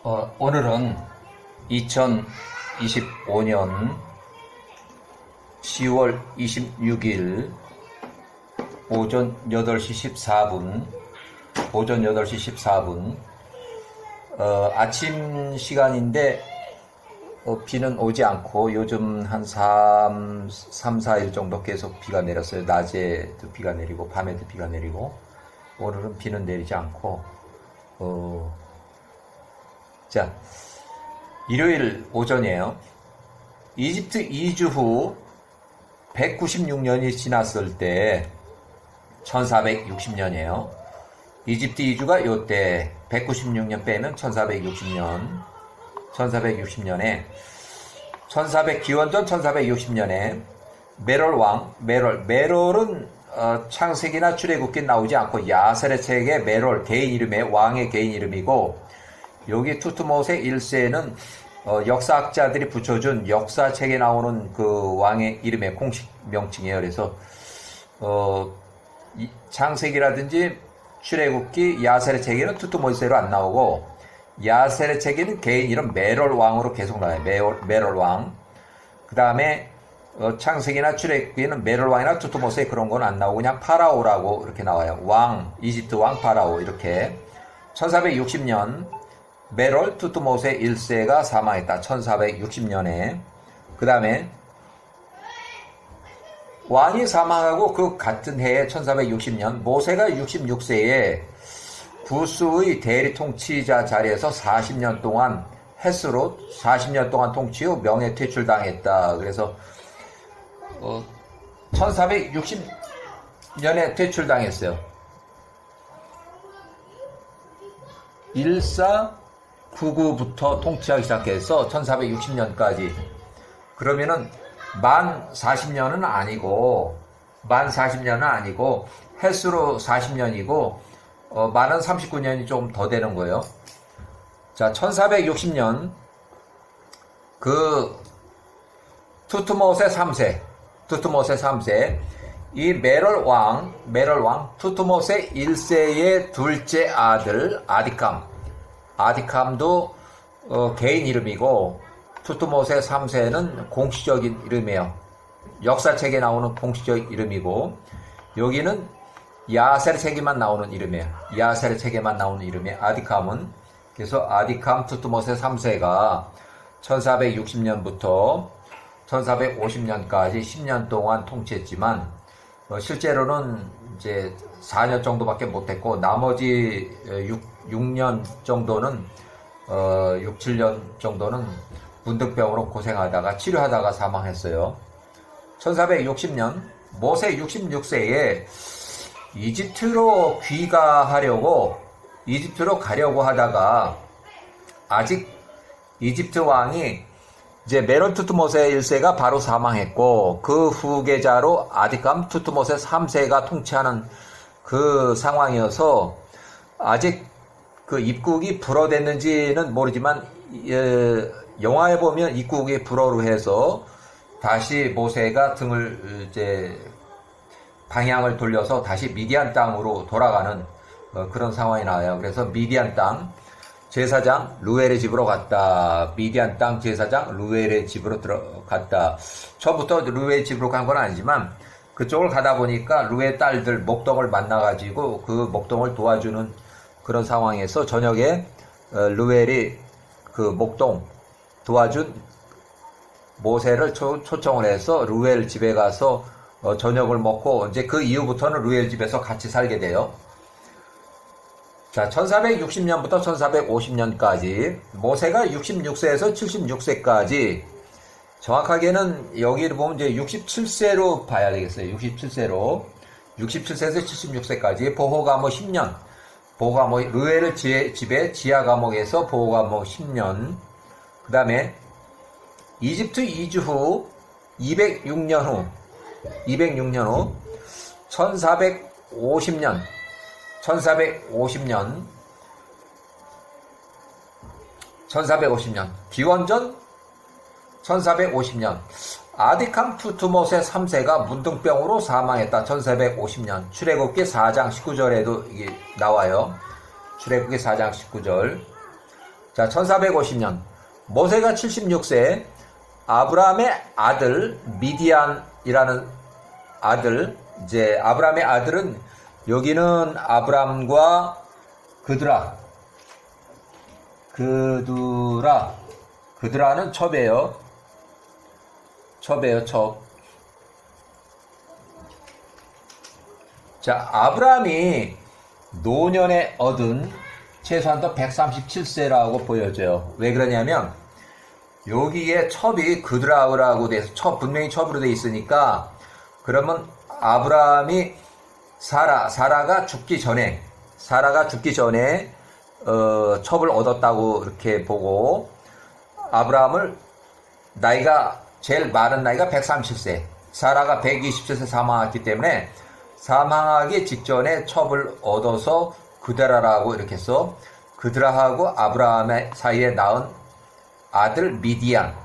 오늘은 2025년 10월 26일 오전 8시 14분, 아침 시간인데, 비는 오지 않고 요즘 한 4일 정도 계속 비가 내렸어요. 낮에도 비가 내리고, 밤에도 비가 내리고, 오늘은 비는 내리지 않고, 자, 일요일 오전이에요. 이집트 이주 후 196년이 지났을 때 1460년이에요. 이집트 이주가 요때 196년 빼면 1460년에 기원전 1460년에 메롤은 창세기나 출애굽기 나오지 않고 야셀의 책의 메롤 개인 이름의 왕의 개인 이름이고, 여기 투트모세 1세는 역사학자들이 붙여준 역사책에 나오는 그 왕의 이름의 공식 명칭이에요. 그래서 창세기라든지 출애굽기, 야셀의 책에는 투트모세로 안 나오고, 야셀의 책에는 개인 이름 메롤 왕으로 계속 나와요. 메롤 왕. 그 다음에 창세기나 출애굽기는 메롤 왕이나 투트모세 그런 건 안 나오고 그냥 파라오라고 이렇게 나와요. 왕, 이집트 왕 파라오 이렇게. 1460년 메롤 투트모세 1세가 사망했다. 1460년에. 그 다음에 왕이 사망하고 그 같은 해에 1460년 모세가 66세에 구스의 대리 통치자 자리에서 40년 동안 햇수로 40년 동안 통치 후 명예 퇴출당했다. 그래서 1460년에 퇴출당했어요. 1499부터 통치하기 시작해서 1460년까지. 그러면은 만 40년은 아니고 햇수로 40년이고 만은 39년이 좀 더 되는 거예요. 자, 1460년 그 투트모세 3세 이 메롤 왕 투트모세 1세의 둘째 아들 아디캄도 개인 이름이고, 투트모세 3세는 공식적인 이름이에요. 역사책에 나오는 공식적 이름이고, 여기는 야셀 책에만 나오는 이름이에요. 야셀 책에만 나오는 이름이에요. 아디캄은. 그래서 아디캄 투트모세 3세가 1460년부터 1450년까지 10년 동안 통치했지만, 실제로는 이제 4년 정도밖에 못했고, 나머지 6년 정도는 6, 7년 정도는 문득병으로 고생하다가 치료하다가 사망했어요. 1460년 모세 66세에 이집트로 가려고 하다가, 아직 이집트 왕이 이제 메롤 투트모세 1세가 바로 사망했고, 그 후계자로 아디캄 투트모세 3세가 통치하는 그 상황이어서, 아직 그 입국이 불어됐는지는 모르지만, 영화에 보면 입국이 불어로 해서 다시 모세가 등을 이제 방향을 돌려서 다시 미디안 땅으로 돌아가는 그런 상황이 나와요. 그래서 미디안 땅 제사장 루엘의 집으로 갔다. 미디안 땅 제사장 루엘의 집으로 들어갔다. 처음부터 루엘 집으로 간 건 아니지만 그쪽을 가다 보니까 루엘 딸들 목동을 만나가지고 그 목동을 도와주는 그런 상황에서 저녁에 루엘이 그 목동 도와준 모세를 초청을 해서 루엘 집에 가서 저녁을 먹고, 이제 그 이후부터는 루엘 집에서 같이 살게 돼요. 자, 1460년부터 1450년까지 모세가 66세에서 76세까지, 정확하게는 여기를 보면 이제 67세로 봐야 되겠어요. 67세에서 76세까지 보호감호 10년, 루엘 집에 지하 감옥에서 보호감호 10년. 그 다음에 이집트 이주 후 206년 후 1450년 기원전 1450년 아디캄 투트모세 3세가 문둥병으로 사망했다. 1450년 출애굽기 4장 19절에도 이게 나와요. 출애굽기 4장 19절. 자, 1450년 모세가 76세 아브라함의 아들 미디안이라는 아들, 이제 아브라함의 아들은 여기는 아브라함과 그드라는 첩이에요. 첩. 자, 아브라함이 노년에 얻은 최소한도 137세라고 보여져요. 왜 그러냐면 여기에 첩이 그드라우라고 돼서 분명히 첩으로 돼 있으니까, 그러면 아브라함이 사라가 죽기 전에 첩을 얻었다고 이렇게 보고, 아브라함을 제일 많은 나이가 137세, 사라가 127세 사망했기 때문에 사망하기 직전에 첩을 얻어서 그드라라고 이렇게 해서 그드라하고 아브라함의 사이에 낳은 아들 미디안.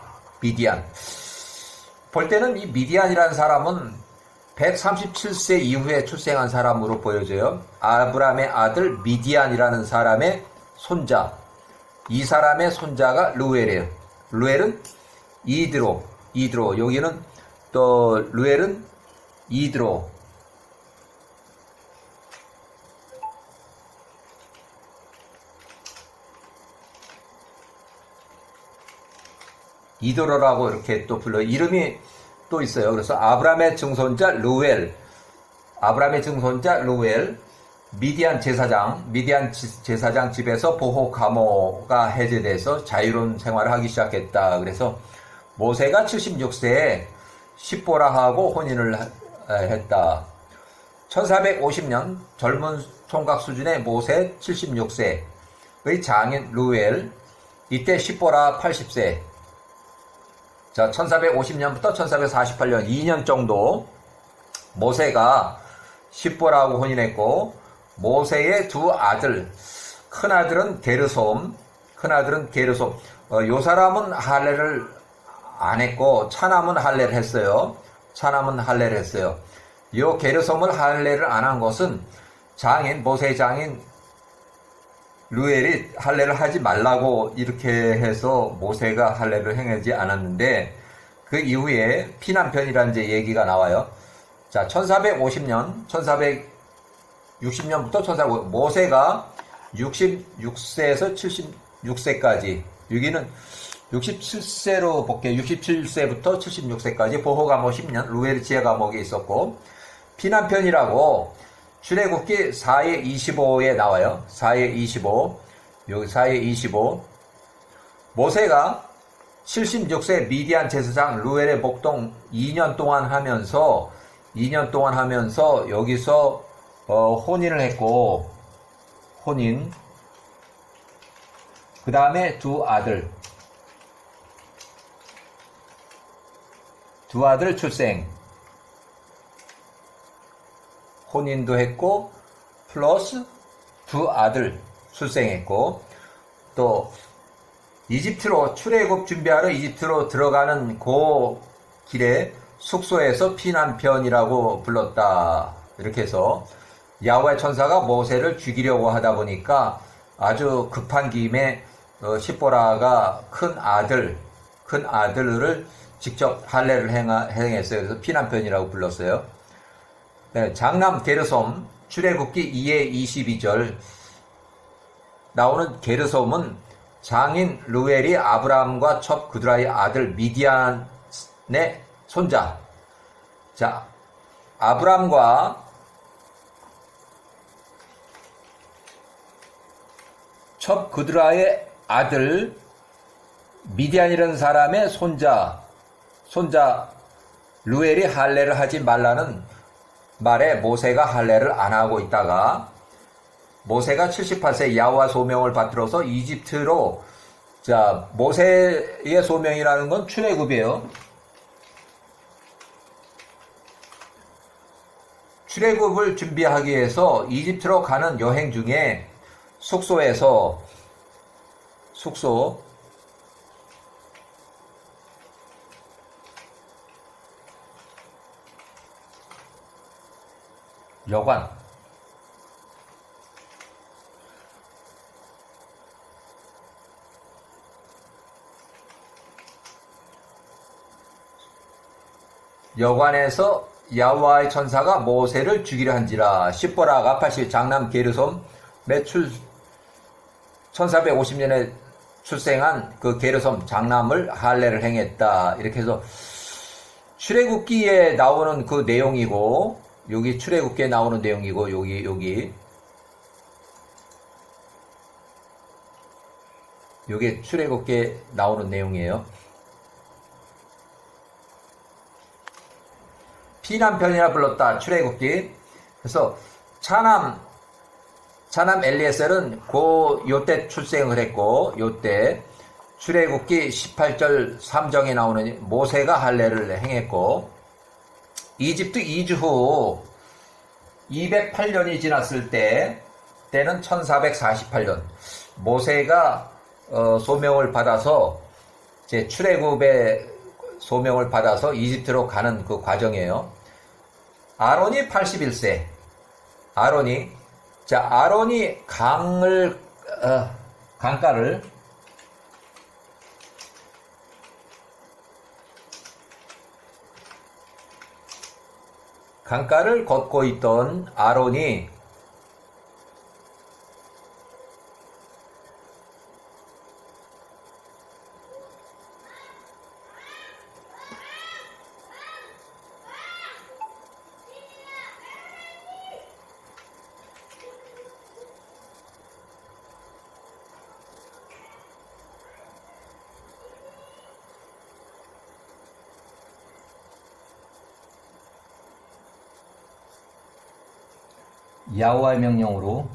볼 때는 이 미디안이라는 사람은 137세 이후에 출생한 사람으로 보여져요. 아브라함의 아들 미디안이라는 사람의 손자. 이 사람의 손자가 루엘이에요. 루엘은 이드로. 여기는 또 루엘은 이드로. 이도로라고 이렇게 또 불러요. 이름이 또 있어요. 그래서 아브라함의 증손자 루엘, 미디안 제사장 집에서 보호 감호가 해제돼서 자유로운 생활을 하기 시작했다. 그래서 모세가 76세에 십보라하고 혼인을 했다. 1450년 젊은 총각 수준의 모세 76세의 장인 루엘, 이때 십보라 80세. 자, 1450년부터 1448년 2년 정도 모세가 십보라하고 혼인했고, 모세의 두 아들, 큰아들은 게르솜, 요 사람은 할례를 안 했고 차남은 할례를 했어요. 요 게르솜을 할례를 안 한 것은 모세의 장인 루엘이 할례를 하지 말라고 이렇게 해서 모세가 할례를 행하지 않았는데, 그 이후에 피난편이라는 이제 얘기가 나와요. 자, 1460년부터 1450, 모세가 66세에서 76세까지, 여기는 67세로 볼게요. 67세부터 76세까지 보호감옥 10년, 루엘 지혜감옥에 있었고, 피난편이라고 출애굽기 4의 25에 나와요. 4의 25. 여기 4의 25. 모세가 76세 미디안 제사장 루엘의 목동 2년 동안 하면서 여기서 혼인을 했고, 그 다음에 두 아들 출생. 혼인도 했고 플러스 두 아들 출생했고, 또 이집트로 출애굽 준비하러 이집트로 들어가는 그 길에 숙소에서 피난편이라고 불렀다. 이렇게 해서 야훼 천사가 모세를 죽이려고 하다 보니까 아주 급한 김에 십보라가 큰 아들을 직접 할례를 행했어요. 그래서 피난편이라고 불렀어요. 네, 장남 게르솜, 출애굽기 2의 22절 나오는 게르솜은 장인 루엘이 아브라함과 첩 그드라의 아들 미디안의 손자. 자, 아브라함과 첩 그드라의 아들 미디안이라는 사람의 손자 루엘이 할례를 하지 말라는 말에 모세가 할례를 안 하고 있다가, 모세가 78세 야훼 소명을 받들어서 이집트로, 자, 모세의 소명이라는 건 출애굽이에요. 출애굽을 준비하기 위해서 이집트로 가는 여행 중에 숙소 여관, 여관에서 야훼와의 천사가 모세를 죽이려 한지라. 십보라 아가파시 장남 게르솜 매출 1450년에 출생한 그 게르솜 장남을 할례를 행했다. 이렇게 해서 출애굽기에 나오는 그 내용이고, 여기 출애굽기에 나오는 내용이고, 여기 요게 출애굽기에 나오는 내용이에요. 피난편이라 불렀다. 출애굽기. 그래서 차남 엘리에셀은 요때 출생을 했고, 요때 출애굽기 18절 3정에 나오는 모세가 할례를 행했고, 이집트 이주 후 208년이 지났을 때는 1448년 모세가 소명을 받아서 제 출애굽의 소명을 받아서 이집트로 가는 그 과정이에요. 아론이 81세. 아론이 강가를 걷고 있던 아론이 야훼와의 명령으로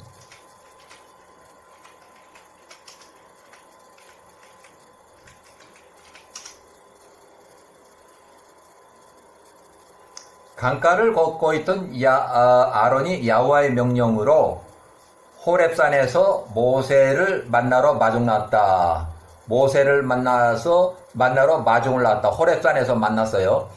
강가를 걷고 있던 아론이 야훼와의 명령으로 호렙산에서 모세를 만나러 마중 나왔다. 모세를 만나러 마중을 나왔다. 호렙산에서 만났어요.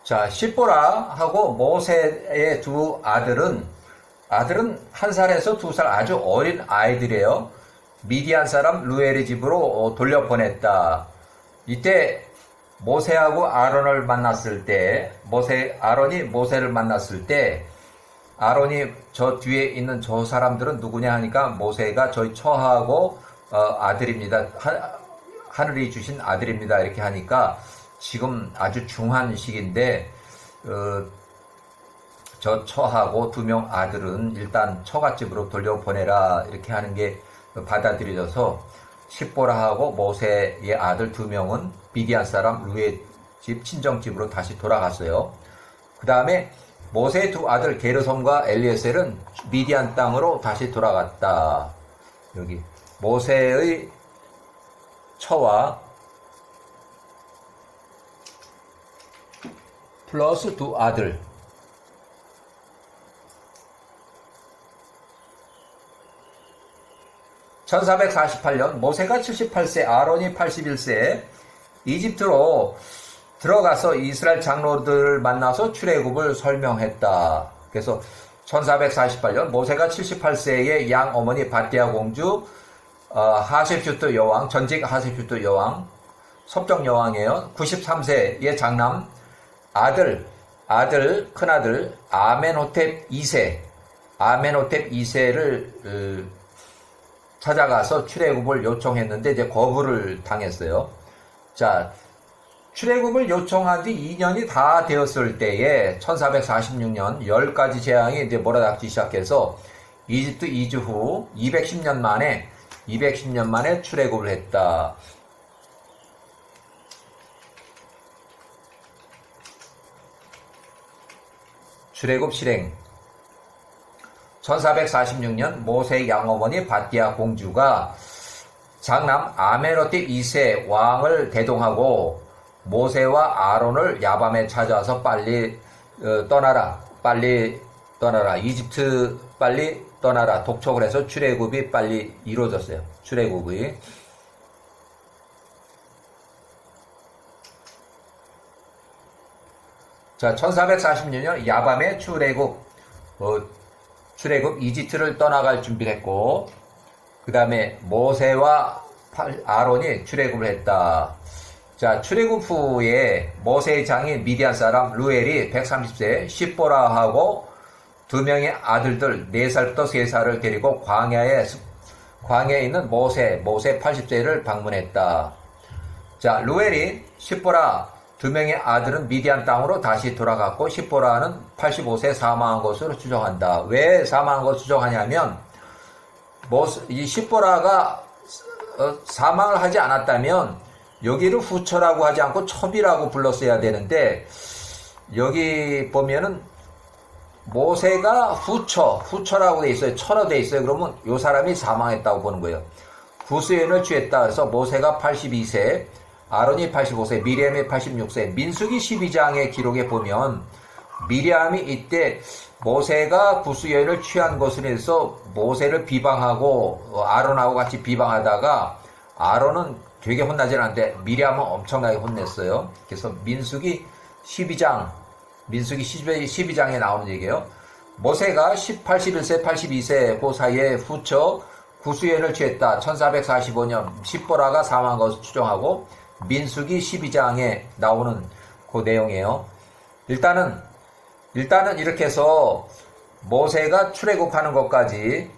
자, 십보라하고 모세의 두 아들은 1살에서 2살 아주 어린 아이들이에요. 미디안 사람 루엘의 집으로 돌려보냈다. 이때 모세하고 아론을 만났을 때, 아론이 모세를 만났을 때, 아론이 저 뒤에 있는 저 사람들은 누구냐 하니까 모세가 저희 처하고 아들입니다. 하늘이 주신 아들입니다. 이렇게 하니까 지금 아주 중한 시기인데 저 처하고 2명 아들은 일단 처갓집으로 돌려보내라 이렇게 하는 게 받아들여져서 십보라하고 모세의 아들 2명은 미디안 사람 루의 집 친정집으로 다시 돌아갔어요. 그 다음에 모세의 2 아들 게르솜과 엘리에셀은 미디안 땅으로 다시 돌아갔다. 여기 모세의 처와 플러스 2 아들. (1448년) 모세가 78세, 아론이 81세 이집트로 들어가서 이스라엘 장로들을 만나서 출애굽을 설명했다. 그래서 1448년 모세가 78세의 양 어머니 밧데아 공주, 하셉슈트 여왕, 전직 하셉슈트 여왕, 섭정 여왕이에요. 93세의 장남 큰아들 아멘호텝 2세를 찾아가서 출애굽을 요청했는데 이제 거부를 당했어요. 자, 출애굽을 요청한 지 2년이 다 되었을 때에 1446년 10가지 재앙이 이제 몰아닥치기 시작해서 이집트 이주 후 210년 만에 출애굽을 했다. 출애굽 실행. 1446년 모세의 양어머니 밧데아 공주가 장남 아멘호텝 2세 왕을 대동하고 모세와 아론을 야밤에 찾아와서 빨리 떠나라. 이집트 빨리 떠나라. 독촉을 해서 출애굽이 빨리 이루어졌어요. 출애굽이. 자, 1446년 야밤에 출애굽 이집트를 떠나갈 준비를 했고, 그 다음에 모세와 아론이 출애굽을 했다. 자, 출애굽 후에 모세의 장인 미디안 사람 루엘이 130세 십보라하고 두 명의 아들들 4살부터 3살을 데리고 광야에 있는 모세 80세를 방문했다. 자, 루엘이 십보라 두 명의 아들은 미디안 땅으로 다시 돌아갔고, 십보라는 85세 사망한 것으로 추정한다. 왜 사망한 것으로 추정하냐면, 이 십보라가 사망을 하지 않았다면 여기를 후처라고 하지 않고 첩이라고 불렀어야 되는데, 여기 보면은 모세가 후처라고 돼 있어요. 처로 돼 있어요. 그러면 이 사람이 사망했다고 보는 거예요. 구수연을 취했다. 그래서 모세가 82세, 아론이 85세, 미리암이 86세. 민수기 12장의 기록에 보면 미리암이 이때 모세가 구수연을 취한 것으로 해서 모세를 비방하고 아론하고 같이 비방하다가, 아론은 되게 혼나질 않는데 미리암은 엄청나게 혼냈어요. 그래서 민수기 12장에 나오는 얘기예요. 모세가 81세, 82세 그 사이에 후처 구수연을 취했다. 1445년 십보라가 사망한 것을 추정하고, 민수기 12장에 나오는 그 내용이에요. 일단은 이렇게 해서 모세가 출애굽하는 것까지